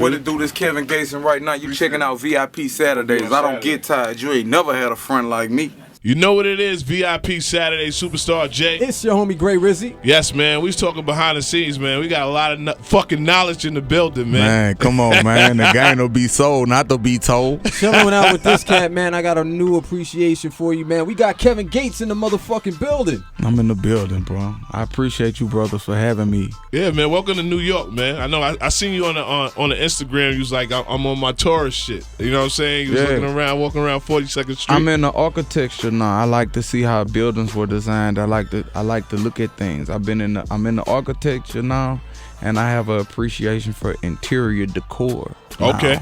What it do? This Kevin Gates, and right now you checking out VIP Saturdays. I don't get tired. You ain't never had a friend like me. You know what it is, VIP Saturday, Superstar J. It's your homie Gray Rizzy. Yes, man. We was talking behind the scenes, man. We got a lot of fucking knowledge in the building, man. Man, come on, man. The game will be sold, not to be told. Chilling out with this cat, man. I got a new appreciation for you, man. We got Kevin Gates in the motherfucking building. I'm in the building, bro. I appreciate you, brothers, for having me. Yeah, man. Welcome to New York, man. I know I seen you on the Instagram. You was like, I'm on my tourist shit. You know what I'm saying? You was walking around 42nd Street. I'm in the architecture now. I like to see how buildings were designed. I like to look at things. I'm in the architecture now, and I have an appreciation for interior decor. Okay.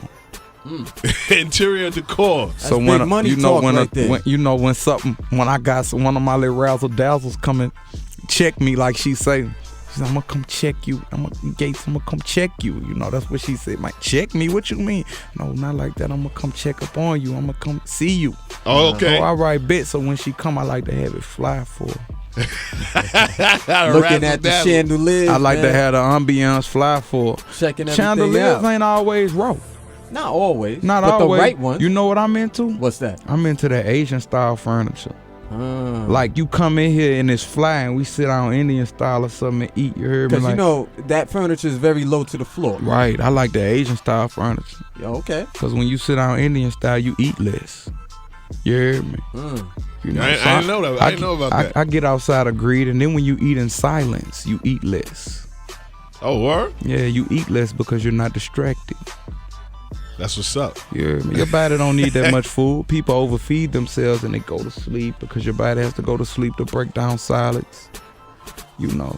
Interior decor. That's so big money talk right there. When I got one of my little razzle dazzles coming check me, like she say, she said, I'm gonna come check you. I'm gonna come check you. You know, that's what she said. Like, check me? What you mean? No, not like that. I'm gonna come check up on you. I'm gonna come see you. Oh, okay. So I write bits. So when she come, I like to have it fly for her. Looking at the chandeliers. I like to have the ambiance fly for her. Checking everything Chandeliers out. ain't always raw. Not always. Not but always. The right one. You know what I'm into? What's that? I'm into that Asian style furniture. Like you come in here and it's fly and we sit down Indian style or something and eat. You heard me? Because you know that furniture is very low to the floor. Right. I like the Asian style furniture. Yeah, okay. Because when you sit down Indian style, you eat less. You hear me? You know, I didn't know that. I didn't know about that. I get outside of greed, and then when you eat in silence, you eat less. Oh, word? Yeah, you eat less because you're not distracted. That's what's up. You hear me? Your body don't need that much food. People overfeed themselves and they go to sleep because your body has to go to sleep to break down solids. You know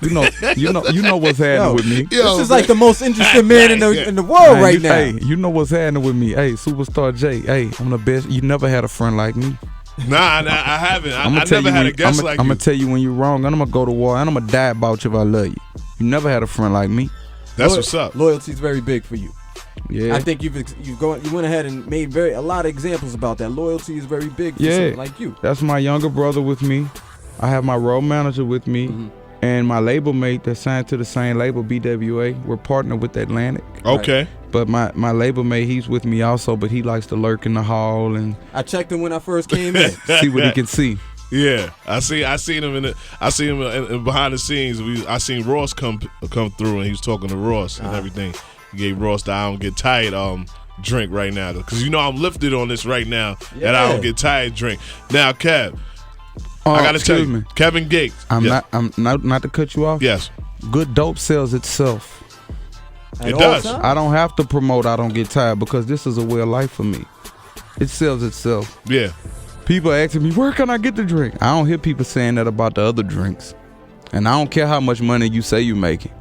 what's happening with me. This is like the most interesting man in the world right now. Hey, you know what's happening with me. Hey, Superstar J. Hey, I'm the best. You never had a friend like me. Nah, I haven't. I never had a guest like you. I'm gonna tell you when you're wrong, and I'm gonna go to war, and I'm gonna die about you if I love you. You never had a friend like me. That's what's up. Loyalty is very big for you. Yeah, I think you went ahead and made a lot of examples about that. Loyalty is very big for someone like you. That's my younger brother with me. I have my road manager with me, and my label mate that signed to the same label, BWA. We're partnered with Atlantic. Okay. Right? But my label mate, he's with me also, but he likes to lurk in the hall and I checked him when I first came in. See what he can see. Yeah, I seen him in behind the scenes. I seen Ross come through and he was talking to Ross and everything. He gave Ross the I don't get tired drink right now because you know I'm lifted on this right now that I don't get tired drink. Now, Kev, I gotta tell you, Kevin Gates. I'm not to cut you off. Yes, good dope sells itself. It does. I don't have to promote I don't get tired because this is a way of life for me. It sells itself. Yeah. People asking me, where can I get the drink? I don't hear people saying that about the other drinks. And I don't care how much money you say you making.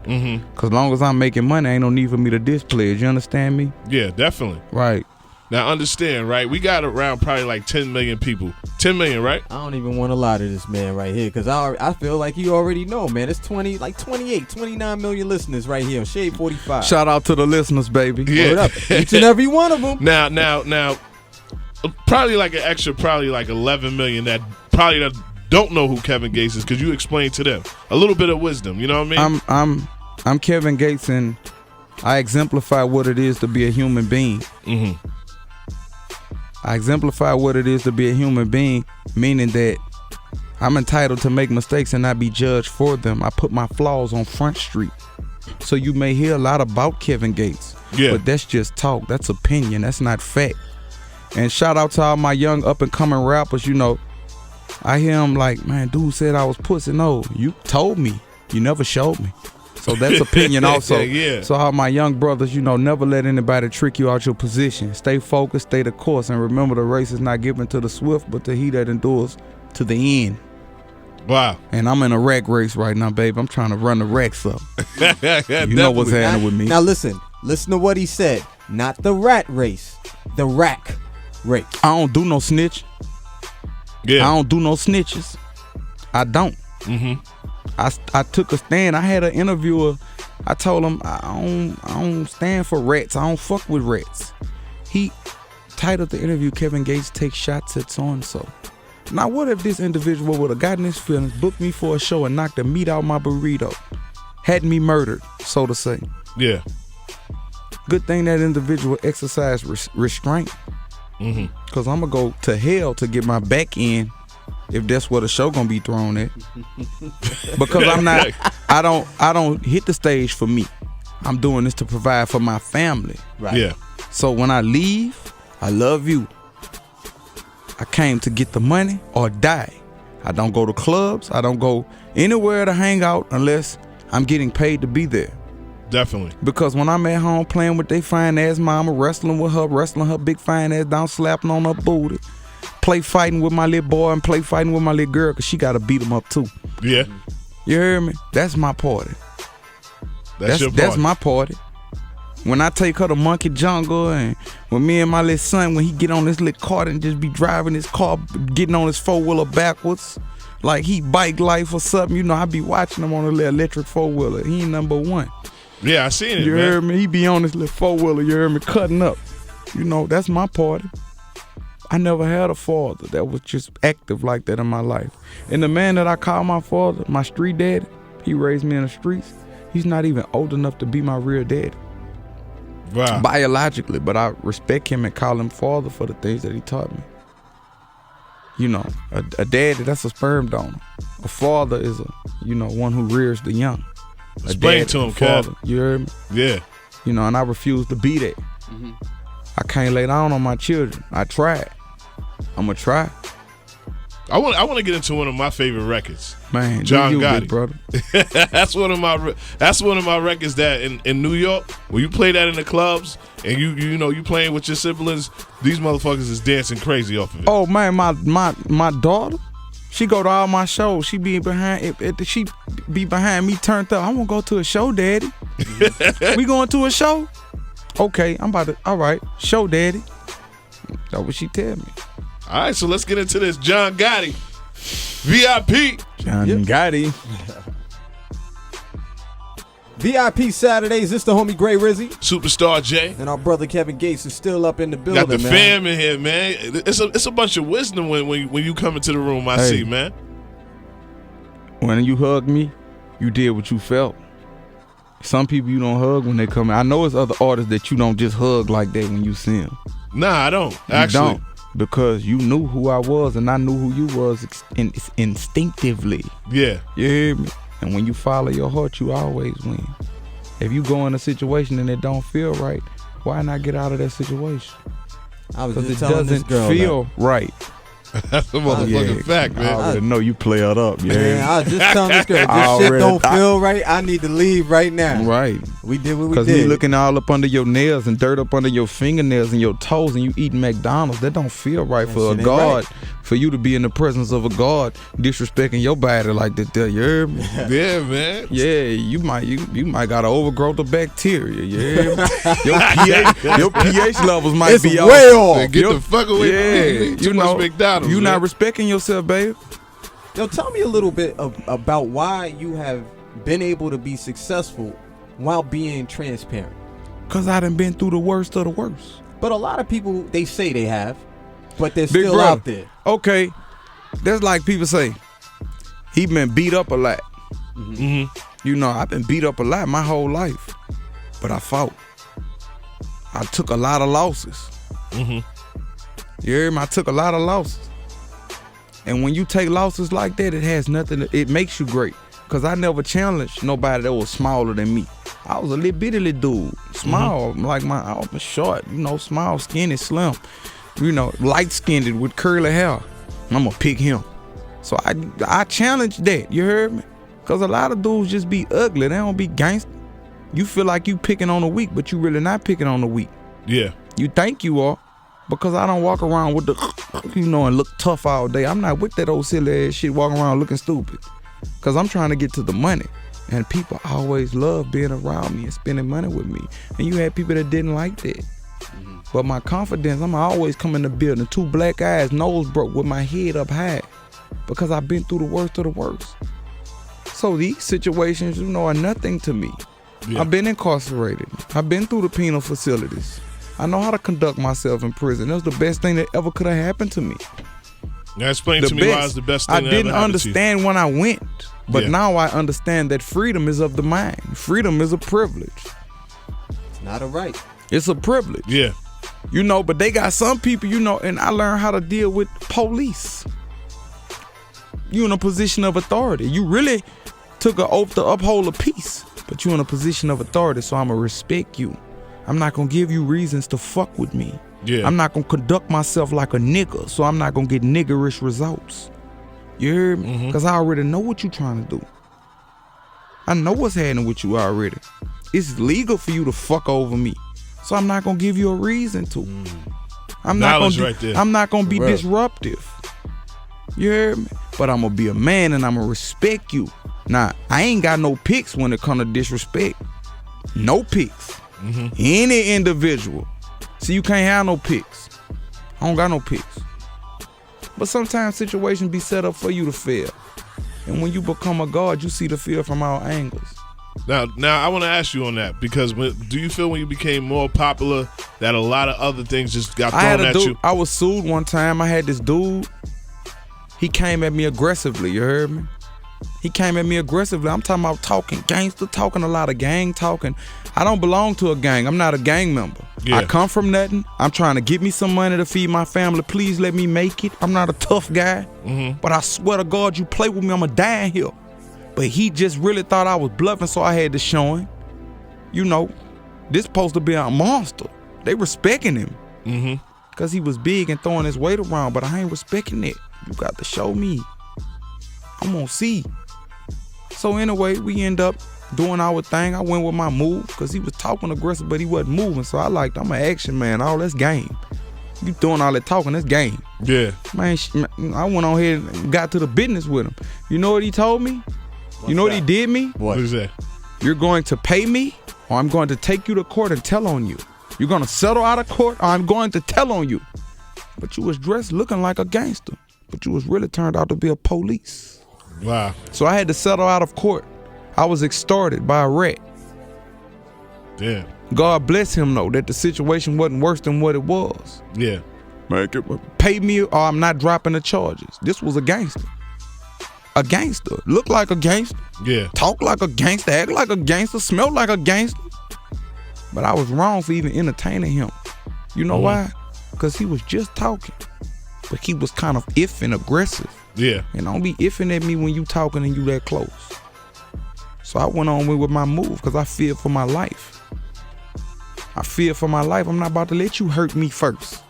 Because long as I'm making money, ain't no need for me to display it. You understand me? Yeah, definitely. Right. Now, understand, right? We got around probably like 10 million people. 10 million, right? I don't even want to lie to this man right here because I feel like you already know, man. It's 28, 29 million listeners right here on Shade 45. Shout out to the listeners, baby. Yeah. Word up. Each and every one of them. Now, probably like an extra, probably like 11 million that don't know who Kevin Gates is. Could you explain to them a little bit of wisdom? You know what I mean? I'm Kevin Gates, and I exemplify what it is to be a human being. I exemplify what it is to be a human being, meaning that I'm entitled to make mistakes and not be judged for them. I put my flaws on Front Street. So you may hear a lot about Kevin Gates, but that's just talk. That's opinion. That's not fact. And shout out to all my young up-and-coming rappers. You know, I hear them like, man, dude said I was pussy. No, you told me. You never showed me. So that's opinion also. Yeah. So all my young brothers, you know, never let anybody trick you out your position. Stay focused, stay the course, and remember the race is not given to the swift, but to he that endures to the end. Wow. And I'm in a rack race right now, baby. I'm trying to run the racks up. You know what's happening with me. Now listen to what he said. Not the rat race, the rack race. I don't do no snitch. Yeah. I don't do no snitches. I don't. I took a stand. I had an interviewer. I told him I don't stand for rats. I don't fuck with rats. He titled the interview, Kevin Gates takes shots at so-and-so. Now what if this individual would have gotten his feelings, booked me for a show and knocked the meat out my burrito, had me murdered, so to say. Yeah. Good thing that individual exercised restraint. Cause I'm gonna go to hell to get my back in if that's where the show gonna be thrown at. Because I don't hit the stage for me. I'm doing this to provide for my family. Right. Yeah. So when I leave, I love you. I came to get the money or die. I don't go to clubs. I don't go anywhere to hang out unless I'm getting paid to be there. Definitely. Because when I'm at home playing with they fine ass mama, wrestling her big fine ass down, slapping on her booty, play fighting with my little boy and play fighting with my little girl because she got to beat him up too. Yeah. You hear me? That's my party. That's your party. That's my party. When I take her to Monkey Jungle and when me and my little son, when he get on this little cart and just be driving his car, getting on his four-wheeler backwards, like he bike life or something, you know, I be watching him on a little electric four-wheeler. He ain't number one. Yeah, I seen it, You man. heard me? He be on this little four-wheeler, you heard me, cutting up. You know, that's my party. I never had a father that was just active like that in my life. And the man that I call my father, my street daddy, he raised me in the streets. He's not even old enough to be my real daddy. Wow. Biologically, but I respect him and call him father for the things that he taught me. You know, a daddy, that's a sperm donor. A father is one who rears the young. Explain to him, father. Kev. You heard me? Yeah. You know, and I refuse to be that. I can't lay down on my children. I tried. I'm gonna try. I want to get into one of my favorite records. Man, John do you, Gotti. big brother. That's one of my records that in New York, when you play that in the clubs and you playing with your siblings, these motherfuckers is dancing crazy off of it. Oh man, my daughter, she go to all my shows. She be behind me turned up. I want to go to a show, daddy. We going to a show? Okay, all right, show, daddy. That's what she tell me. All right, so let's get into this. John Gotti, VIP. John Gotti. VIP Saturdays. This the homie Gray Rizzy. Superstar J. And our brother Kevin Gates is still up in the building, Got the man. fam in here, man. It's a bunch of wisdom when you come into the room, I see, man. When you hug me, you did what you felt. Some people you don't hug when they come in. I know it's other artists that you don't just hug like that when you see them. Nah, I don't. You Actually. don't. Because you knew who I was and I knew who you was instinctively. Yeah. You hear me? And when you follow your heart, you always win. If you go in a situation and it don't feel right, why not get out of that situation? I was Because just it telling this doesn't girl feel right. That's a motherfucking fact, I man. already know you play it up, Man, I was just telling this girl, this I shit already don't thought- feel right. I need to leave right now. Right. We did what we Because did. me looking all up under your nails and dirt up under your fingernails and your toes and you eating McDonald's, that don't feel right for a shit ain't God. right. For you to be in the presence of a God disrespecting your body like that there, you hear me? Yeah, man. Yeah, you might got an overgrowth of bacteria, you hear me? your pH levels might It's be way off. Man, get the fuck away from me. You eat too much McDonald's. You man. not respecting yourself, babe. Yo, tell me a little bit about why you have been able to be successful while being transparent. Cause I done been through the worst of the worst. But a lot of people, they say they have, but they're Big still brother. out there. Okay, that's like people say, he been beat up a lot. Mm-hmm. You know, I've been beat up a lot my whole life, but I fought. I took a lot of losses. Mm-hmm. You hear me? I took a lot of losses. And when you take losses like that, it has nothing, it makes you great. Cause I never challenged nobody that was smaller than me. I was a little bitty little dude, small, like I was short, small, skinny, slim, light skinned with curly hair. I'm gonna pick him. So I challenged that, you heard me? Cause a lot of dudes just be ugly, they don't be gangster. You feel like you picking on the weak, but you really not picking on the weak. Yeah. You think you are, because I don't walk around with the, and look tough all day. I'm not with that old silly ass shit walking around looking stupid. Cause I'm trying to get to the money. And people always love being around me and spending money with me. And you had people that didn't like that. But my confidence, I'm always come in the building, 2 black eyes, nose broke with my head up high. Because I've been through the worst of the worst. So these situations, are nothing to me. Yeah. I've been incarcerated. I've been through the penal facilities. I know how to conduct myself in prison. That's the best thing that ever could have happened to me. Now explain to me why it's the best thing I that didn't ever happened to you. understand when I went, but Yeah. now I understand that freedom is of the mind. Freedom is a privilege. It's not a right. It's a privilege. Yeah. You know, but they got some people, you know, and I learned how to deal with police. You in a position of authority. You really took an oath to uphold a peace, but you in a position of authority, so I'ma respect you. I'm not gonna give you reasons to fuck with me. Yeah. I'm not gonna conduct myself like a nigga, so I'm not gonna get niggerish results. You hear me? Because I already know what you trying to do. I know what's happening with you already. It's legal for you to fuck over me, so I'm not gonna give you a reason to. I'm not gonna be disruptive. You hear me? But I'm gonna be a man and I'm gonna respect you. Now, I ain't got no picks when it come to disrespect. No picks. Any individual. See, you can't have no picks. I don't got no picks. But sometimes situations be set up for you to fail. And when you become a god, you see the fear from all angles. Now I want to ask you on that, because do you feel when you became more popular that a lot of other things just got thrown at you? I was sued one time. I had this dude. He came at me aggressively. You heard me? He came at me aggressively. I'm talking about talking gangster, talking a lot of gang talking. I don't belong to a gang. I'm not a gang member. Yeah. I come from nothing. I'm trying to get me some money to feed my family. Please let me make it. I'm not a tough guy. But I swear to God, you play with me, I'm going to die in here. But he just really thought I was bluffing, so I had to show him. You know, this supposed to be a monster. They respecting him. Because he was big and throwing his weight around, but I ain't respecting it. You got to show me. I'm gonna see. So anyway, we end up doing our thing. I went with my move because he was talking aggressive, but he wasn't moving. So I liked, I'm an action man. All that's game. You doing all that talking, that's game. Yeah. Man, I went on here and got to the business with him. You know what he told me? You know what he did me? What is that? You're going to pay me, or I'm going to take you to court and tell on you. You're gonna settle out of court, or I'm going to tell on you. But you was dressed looking like a gangster, but you was really turned out to be a police. Wow. So I had to settle out of court. I was extorted by a rat. Damn. God bless him though, that the situation wasn't worse than what it was. Yeah. Pay me or I'm not dropping the charges. This was a gangster. A gangster. Look like a gangster. Yeah. Talk like a gangster. Act like a gangster. Smell like a gangster. But I was wrong for even entertaining him. You know why? Because he was just talking. But he was kind of iffing aggressive. Yeah. And don't be iffing at me when you talking and you that close. So I went on with my move because I feared for my life. I feared for my life. I'm not about to let you hurt me first.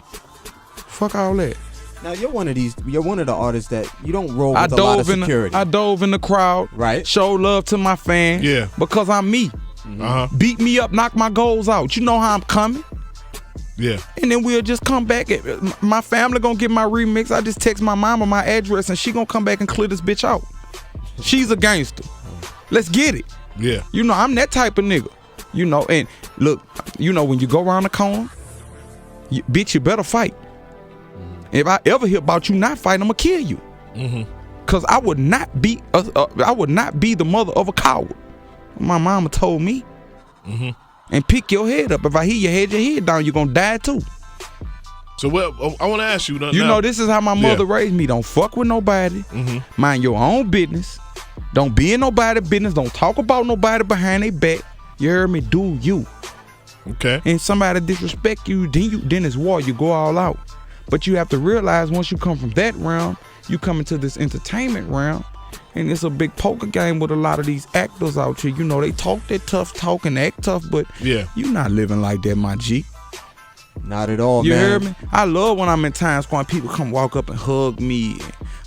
Fuck all that. Now you're one of the artists that you don't roll with a lot of security. I dove in the crowd. Right. Showed love to my fans. Yeah. Because I'm me. Beat me up, knock my goals out. You know how I'm coming. Yeah. And then we'll just come back. My family gonna get my remix. I just text my mama my address and she gonna come back and clear this bitch out. She's a gangster. Let's get it. Yeah. You know, I'm that type of nigga. You know, and look, you know, when you go around the corner, bitch, you better fight. If I ever hear about you not fighting, I'ma kill you. Cause I would not be the mother of a coward. My mama told me. And pick your head up. If I hear your head down, you're gonna die too. So I want to ask you. You know, this is how my mother raised me. Don't fuck with nobody. Mind your own business. Don't be in nobody's business. Don't talk about nobody behind their back. You heard me? Do you? Okay. And somebody disrespect you, then it's war. You go all out. But you have to realize once you come from that realm, you come into this entertainment realm. And it's a big poker game with a lot of these actors out here. You know, they talk that tough talk and act tough, but you're not living like that, my G. Not at all, you man. You hear me? I love when I'm in Times Square and people come walk up and hug me.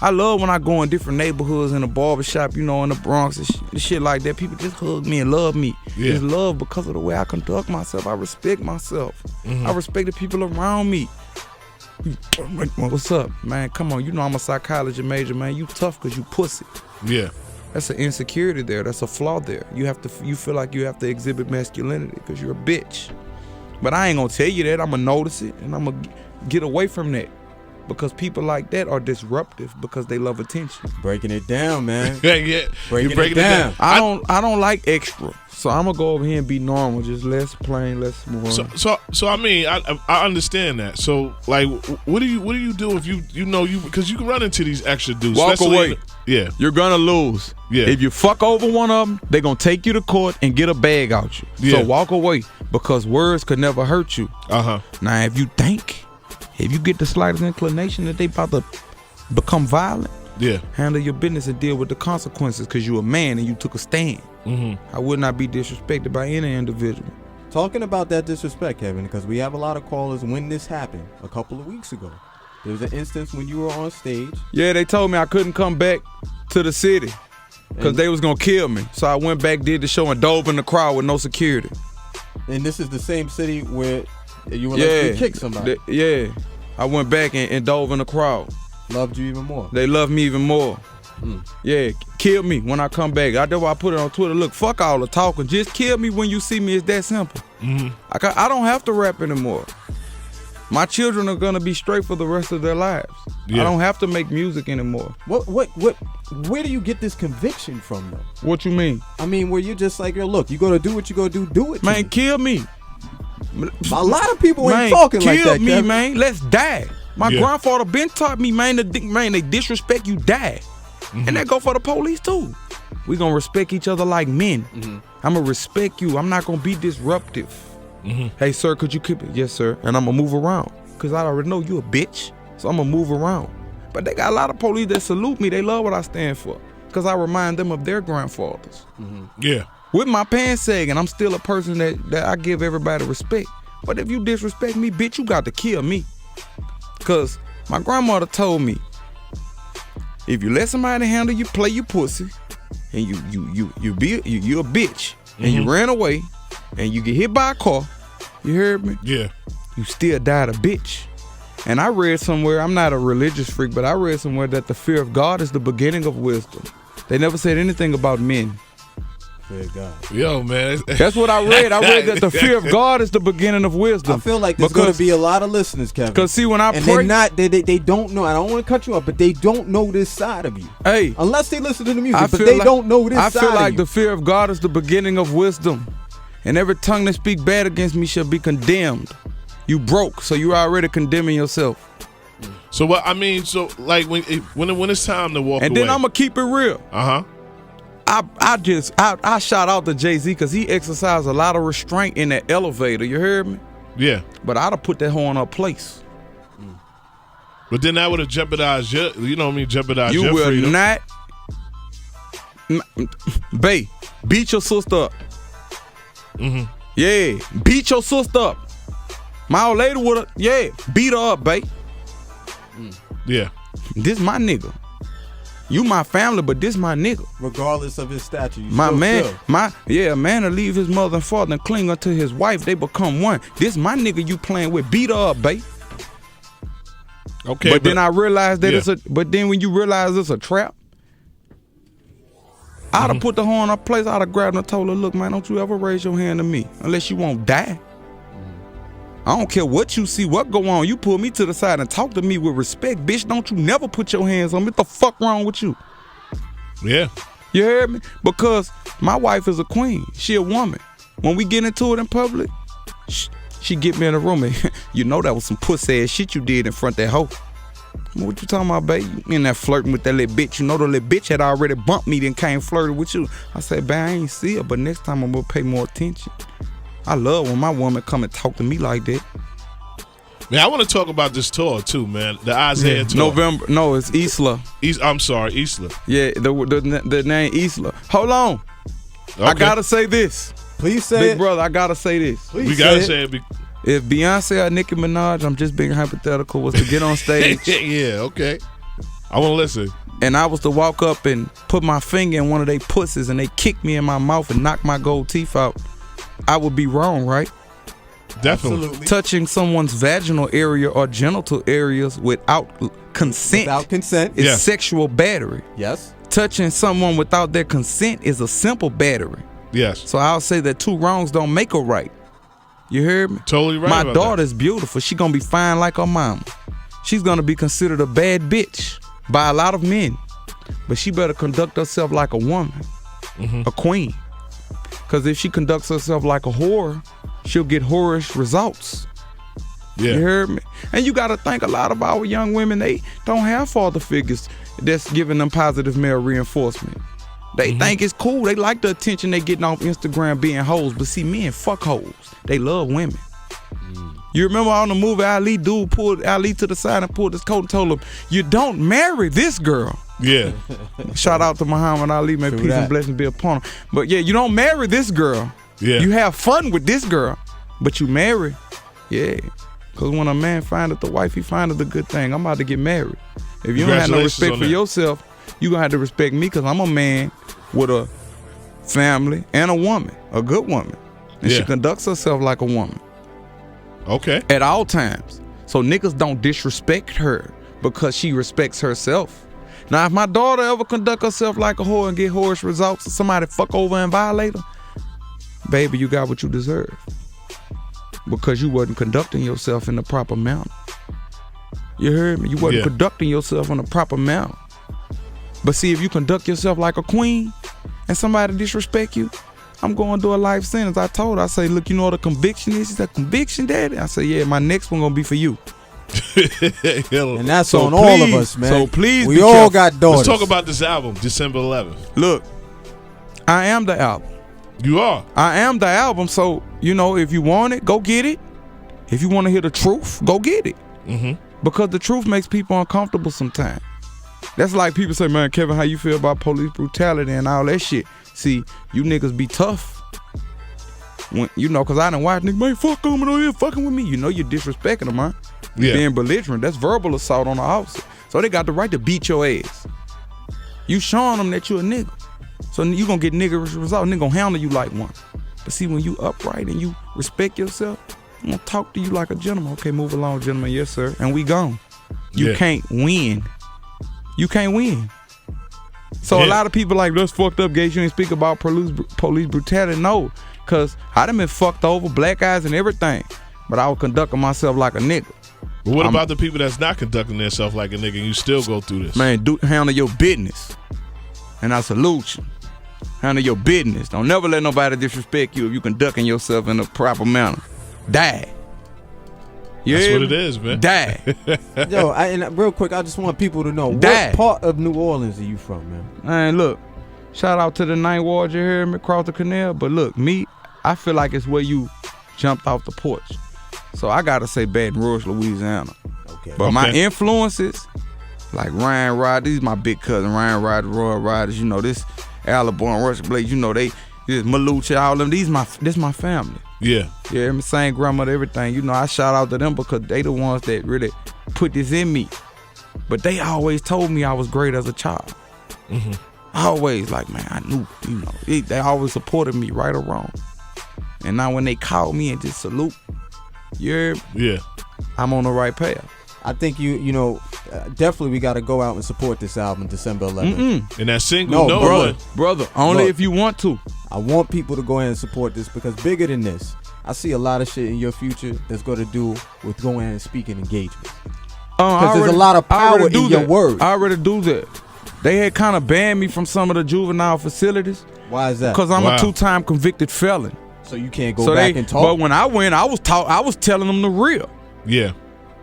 I love when I go in different neighborhoods in a barbershop, you know, in the Bronx and shit like that. People just hug me and love me. Yeah. It's love because of the way I conduct myself. I respect myself. I respect the people around me. What's up, man? Come on, you know I'm a psychology major, man. You tough because you pussy. Yeah. That's an insecurity there. That's a flaw there. You feel like you have to exhibit masculinity because you're a bitch. But I ain't gonna tell you that. I'm gonna notice it and I'm gonna get away from that. Because people like that are disruptive because they love attention. Breaking it down, man. Yeah. Breaking it down. I don't like extra. So I'm gonna go over here and be normal, just less plain, less more. So I mean, I understand that. So like, what do you do if you know because you can run into these extra dudes. Walk away. Yeah, you're gonna lose. Yeah, if you fuck over one of them, they're gonna take you to court and get a bag out you. Yeah. So walk away because words could never hurt you. Now, if you get the slightest inclination that they about to become violent, handle your business and deal with the consequences, because you a man and you took a stand. I would not be disrespected by any individual. Talking about that disrespect, Kevin, because we have a lot of callers when this happened a couple of weeks ago. There was an instance when you were on stage. Yeah, they told me I couldn't come back to the city because they was going to kill me. So I went back, did the show, and dove in the crowd with no security. And this is the same city where you were like, kick somebody. I went back and dove in the crowd. Loved you even more. They loved me even more. Yeah, kill me when I come back. That's why I put it on Twitter. Look, fuck all the talking. Just kill me when you see me. It's that simple. I don't have to rap anymore. My children are gonna be straight for the rest of their lives. I don't have to make music anymore. Where do you get this conviction from, though? What you mean? I mean, where you're just like, yo, look, you gonna do what you gonna do it. Man, kill me. A lot of people ain't talking like that, kill me, Kevin. man. Let's die. My grandfather been taught me, man, they disrespect, you die. And that go for the police too. We gonna respect each other like men. I'm gonna respect you. I'm not gonna be disruptive. Hey, sir, could you keep it? Yes, sir. And I'm gonna move around, because I already know you a bitch. So I'm gonna move around. But they got a lot of police that salute me. They love what I stand for, because I remind them of their grandfathers. With my pants sagging, I'm still a person that I give everybody respect. But if you disrespect me, bitch, you got to kill me. Because my grandmother told me, if you let somebody handle you, play you pussy, and you a bitch, and you ran away, and you get hit by a car, you heard me? Yeah. You still died a bitch. And I read somewhere, I'm not a religious freak, but I read somewhere that the fear of God is the beginning of wisdom. They never said anything about men. Fear of God. Yo, man. That's what I read. I read that the fear of God is the beginning of wisdom. I feel like there's going to be a lot of listeners, Kevin. Because see, when I pray, they don't know. I don't want to cut you off, but they don't know this side of you. Hey, unless they listen to the music, but they don't know this side of you. I feel like the fear of God is the beginning of wisdom, and every tongue that speak bad against me shall be condemned. You broke, so you already condemning yourself. So what I mean, so like when it's time to walk away. And then I'm gonna keep it real. I shout out to Jay-Z, because he exercised a lot of restraint in that elevator. You heard me? Yeah. But I'd have put that hoe in her place. But then that would have jeopardized your, jeopardized you your freedom. You will not, bae, beat your sister up. Yeah, beat your sister up. My old lady would have, beat her up, bae. Yeah. This my nigga. You my family, but this my nigga. Regardless of his stature, you my still man, feel. a man will leave his mother and father and cling unto his wife. They become one. This my nigga you playing with. Beat her up, babe. Okay, but then I realized that but then when you realize it's a trap, I'd have put the hoe in her place. I'd have grabbed her and told her, look, man, don't you ever raise your hand to me unless you won't die. I don't care what you see, what go on. You pull me to the side and talk to me with respect. Bitch, don't you never put your hands on me. What the fuck wrong with you? Yeah. You heard me? Because my wife is a queen. She a woman. When we get into it in public, she get me in the room and you know that was some pussy ass shit you did in front of that hoe. What you talking about, babe? You in there flirting with that little bitch. You know the little bitch had already bumped me, then came flirting with you. I said, babe, I ain't see her, but next time I'm gonna pay more attention. I love when my woman come and talk to me like that. Man, I want to talk about this tour too, man. The Isaiah tour. November. No, it's Isla. I'm sorry, Isla. Yeah, the name Isla. Hold on. Okay. I gotta say this. Please say Big it. brother, I gotta say this. Please we gotta say it. If Beyonce or Nicki Minaj, I'm just being hypothetical, was to get on stage. Yeah, okay. I want to listen. And I was to walk up and put my finger in one of they pussies and they kick me in my mouth and knock my gold teeth out, I would be wrong, right? Definitely. Absolutely. Touching someone's vaginal area or genital areas without consent. Is sexual battery. Yes. Touching someone without their consent is a simple battery. Yes. So I'll say that two wrongs don't make a right. You heard me? Totally right. My daughter's beautiful. She gonna be fine like her mama. She's gonna be considered a bad bitch by a lot of men. But she better conduct herself like a woman, a queen. Because if she conducts herself like a whore, she'll get whorish results. Yeah. You heard me? And you got to think a lot of our young women, they don't have father figures that's giving them positive male reinforcement. They think it's cool. They like the attention they getting off Instagram being hoes. But see, men fuck hoes. They love women. You remember on the movie, Ali dude pulled Ali to the side and pulled his coat and told him, "You don't marry this girl." Yeah. Shout out to Muhammad Ali, may peace and blessings be upon him. But yeah, you don't marry this girl. Yeah. You have fun with this girl, but you marry. Yeah. Because when a man findeth the wife, he findeth the good thing. I'm about to get married. If you don't have no respect for yourself, you gonna have to respect me because I'm a man with a family and a woman, a good woman. And she conducts herself like a woman. Okay. At all times. So niggas don't disrespect her because she respects herself. Now, if my daughter ever conduct herself like a whore and get whorish results or somebody fuck over and violate her, baby, you got what you deserve. Because you wasn't conducting yourself in the proper manner. You heard me? You wasn't conducting yourself in the proper manner. But see, if you conduct yourself like a queen and somebody disrespect you, I'm going to do a life sentence. I told her, I say, look, you know what a conviction is? She said, conviction, daddy? I said, yeah, my next one going to be for you. And that's so on all of us, man. So please, we all got daughters. Let's talk about this album, December 11th. Look, I am the album. You are. I am the album. So, you know, if you want it, go get it. If you want to hear the truth, go get it. Mm-hmm. Because the truth makes people uncomfortable sometimes. That's like people say, man, Kevin, how you feel about police brutality and all that shit? See, you niggas be tough. When, you know, because I done watch niggas, man, fuck coming over here fucking with me. You know you're disrespecting them, man. Yeah. Being belligerent. That's verbal assault on the officer. So they got the right to beat your ass. You showing them that you a nigga. So you gonna get niggerish result. Nigga gonna handle you like one. But see, when you upright and you respect yourself, I'm gonna talk to you like a gentleman. Okay, move along, gentlemen. Yes, sir. And we gone. You can't win. You can't win. So a lot of people like, that's fucked up, Gates. You ain't speak about police brutality. No, because I done been fucked over, black eyes and everything. But I was conducting myself like a nigga. But what about the people that's not conducting themselves like a nigga and you still go through this? Man, handle your business. And I salute you. Handle your business. Don't never let nobody disrespect you if you conducting yourself in a proper manner. Die. That's what it is, man. Die. Yo, and real quick, I just want people to know, what part of New Orleans are you from, man? Man, look, shout out to the 9th Ward, you hear me, across the canal. But look, me, I feel like it's where you jumped off the porch. So I gotta say Baton Rouge, Louisiana. Okay. But my influences, like Ryan Rod, these my big cousin, Ryan Rod, Roy Riders, you know, this Alabama, Rush Blade, you know, this Malucha, all them, this my family. Yeah. Yeah, my same grandmother, everything. You know, I shout out to them because they the ones that really put this in me. But they always told me I was great as a child. Mm-hmm. Always, like, man, I knew, you know, they always supported me, right or wrong. And now when they call me and just salute, yeah, I'm on the right path. I think you know, definitely we got to go out and support this album December 11th. And that single, brother, only if you want to. I want people to go ahead and support this because bigger than this, I see a lot of shit in your future that's going to do with going and speaking engagements. Because there's a lot of power in your words. I already do that. They had kind of banned me from some of the juvenile facilities. Why is that? Because I'm a 2-time convicted felon. So you can't go back and talk. But when I went, I was telling them the real. Yeah.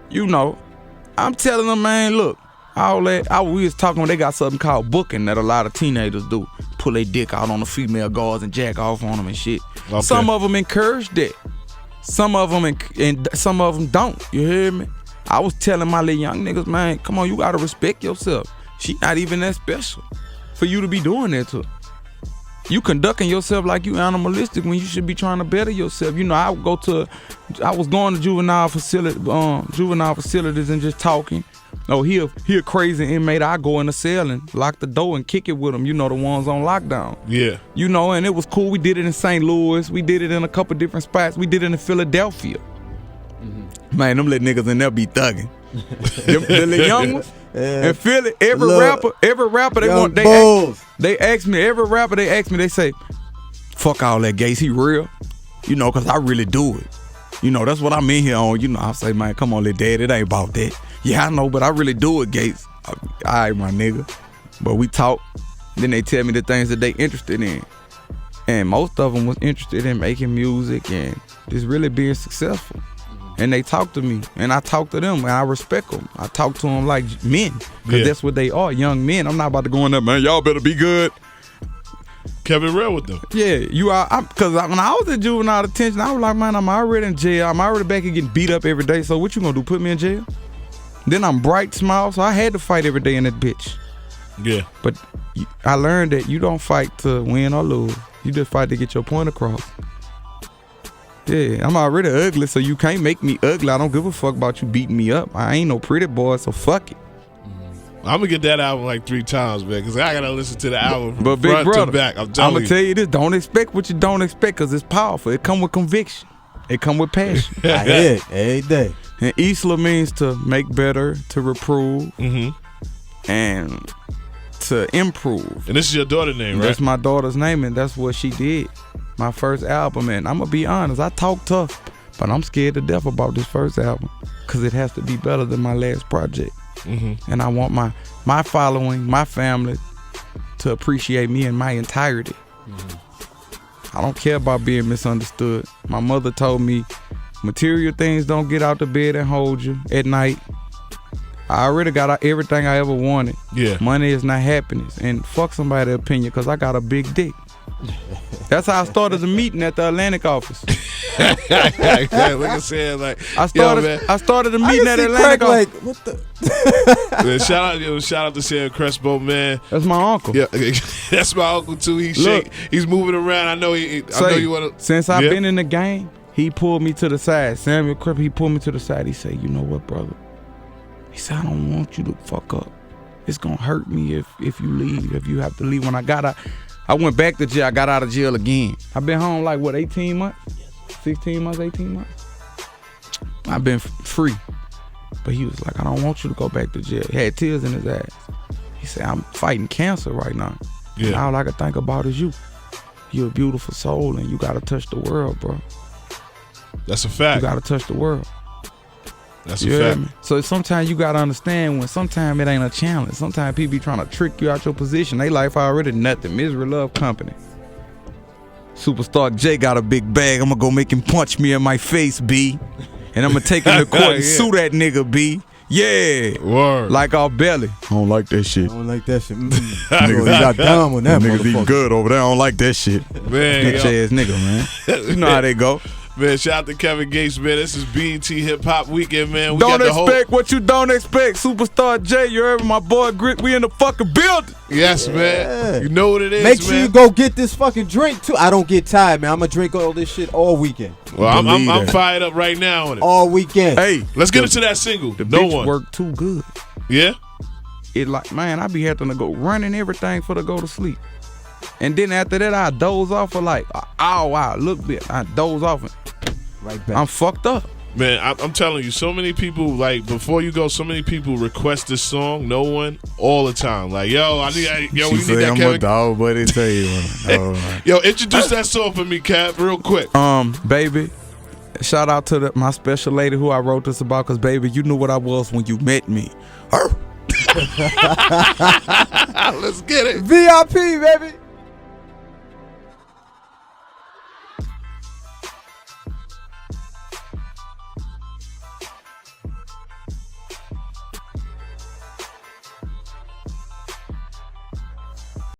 You know, I'm telling them, man, look, all that. We was talking when they got something called booking that a lot of teenagers do. Pull their dick out on the female guards and jack off on them and shit. Okay. Some of them encourage that. Some of them and some of them don't. You hear me? I was telling my little young niggas, man, come on, you gotta respect yourself. She not even that special for you to be doing that to her. You conducting yourself like you animalistic when you should be trying to better yourself. You know, I was going to juvenile facilities and just talking. Oh, he a crazy inmate. I go in the cell and lock the door and kick it with him. You know, the ones on lockdown. Yeah. You know, and it was cool. We did it in St. Louis. We did it in a couple different spots. We did it in Philadelphia. Mm-hmm. Man, them little niggas in there be thugging. The little young ones. Yeah. And Philly, every rapper they ask me, every rapper they ask me, they say, fuck all that, Gates, he real? You know, cause I really do it. You know, that's what I'm in here on. You know, I say, man, come on, little dad, it ain't about that. Yeah, I know, but I really do it, Gates. All right, my nigga. But we talk, then they tell me the things that they interested in. And most of them was interested in making music and just really being successful. And they talk to me, and I talk to them, and I respect them. I talk to them like men, because that's what they are, young men. I'm not about to go in there, man, y'all better be good. Kept it real with them. Yeah, you are. Because when I was in juvenile detention, I was like, man, I'm already in jail. I'm already back and getting beat up every day. So what you gonna do? Put me in jail? Then I'm bright, small, so I had to fight every day in that bitch. Yeah. But I learned that you don't fight to win or lose. You just fight to get your point across. Yeah, I'm already ugly, so you can't make me ugly. I don't give a fuck about you beating me up. I ain't no pretty boy, so fuck it. I'm gonna get that album like 3 times, man, because I gotta listen to the album from But big front brother, to back. I'm gonna tell you this: don't expect what you don't expect, cause it's powerful. It come with conviction. It come with passion. I hear it every day. And Isla means to make better, to reprove, and to improve. And this is your daughter's name, right? That's my daughter's name, and that's what she did. My first album, and I'm gonna be honest, I talk tough, but I'm scared to death about this first album, cause it has to be better than my last project. And I want my following, my family, to appreciate me in my entirety. I don't care about being misunderstood. My mother told me, material things don't get out the bed and hold you at night. I already got everything I ever wanted. Yeah. Money is not happiness. And fuck somebody's opinion, because I got a big dick. That's how I started the meeting at the Atlantic office. Like I said, like I started the meeting at Atlantic office. Like, what the? Man, shout out to Sam Crespo, man. That's my uncle. Yeah, that's my uncle too. He's moving around. I know I know you want to. Since I've been in the game, he pulled me to the side. Samuel Crespo, he pulled me to the side. He said, "You know what, brother?" He said, "I don't want you to fuck up. It's gonna hurt me if you leave. If you have to leave." When I got out, I went back to jail. I got out of jail again. I've been home like, what, 18 months? 16 months, 18 months? I've been free. But he was like, I don't want you to go back to jail. He had tears in his eyes. He said, I'm fighting cancer right now. Yeah. And all I can think about is you. You're a beautiful soul, and you got to touch the world, bro. That's a fact. You got to touch the world. That's a fact. Me? So sometimes you got to understand when sometimes it ain't a challenge. Sometimes people be trying to trick you out your position. They life already nothing. Misery love company. Superstar J got a big bag. I'm going to go make him punch me in my face, B. And I'm going to take him to court and sue that nigga, B. Yeah. Word. Like our belly. I don't like that shit. I don't like that shit. Niggas got dumb on that niggas eat good over there. I don't like that shit. Man. Bitch ass nigga, man. You know how they go. Man, shout out to Kevin Gates, man. This is BET Hip Hop Weekend, man. We don't expect what you don't expect. Superstar J, you heard my boy Grit. We in the fucking building. Yes, man. You know what it is, Make sure man. you go get this fucking drink, too. I don't get tired, man. I'm going to drink all this shit all weekend. Well, I'm fired up right now on it. All weekend. Hey. Let's get into that single. The No bitch One. work too good. Yeah? It like, man, I be having to go running everything for to go to sleep. And then after that, I doze off for like an hour. Look, bit. I doze off and right back. I'm fucked up. Man, I'm telling you, so many people, like, before you go, so many people request this song, No One, all the time. Like, yo, we need that I'm Kevin. a dog, but it tell you. Yo, introduce that song for me, Cap, real quick. Baby, shout out to my special lady who I wrote this about, because, baby, you knew what I was when you met me. Let's get it. VIP, baby.